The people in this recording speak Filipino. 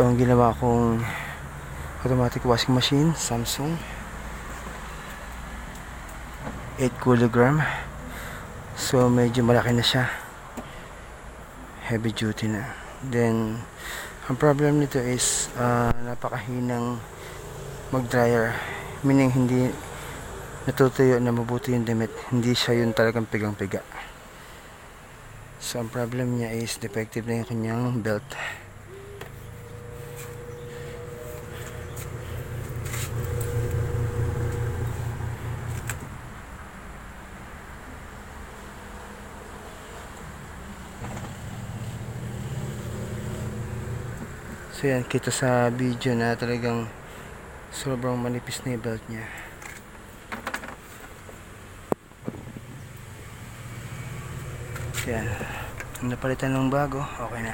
Ito ang ginawa kong automatic washing machine, Samsung 8 kg. So medyo malaki na siya, heavy duty na. Then ang problem nito is napakahinang mag dryer, meaning hindi natutuyo na mabuti yung damit. Hindi siya yung talagang pigang-piga. So ang problem niya is defective na yung kanyang belt. So yan, kita sa video na talagang sobrang manipis na yung belt niya. Yan, napalitan ng bago, okay na.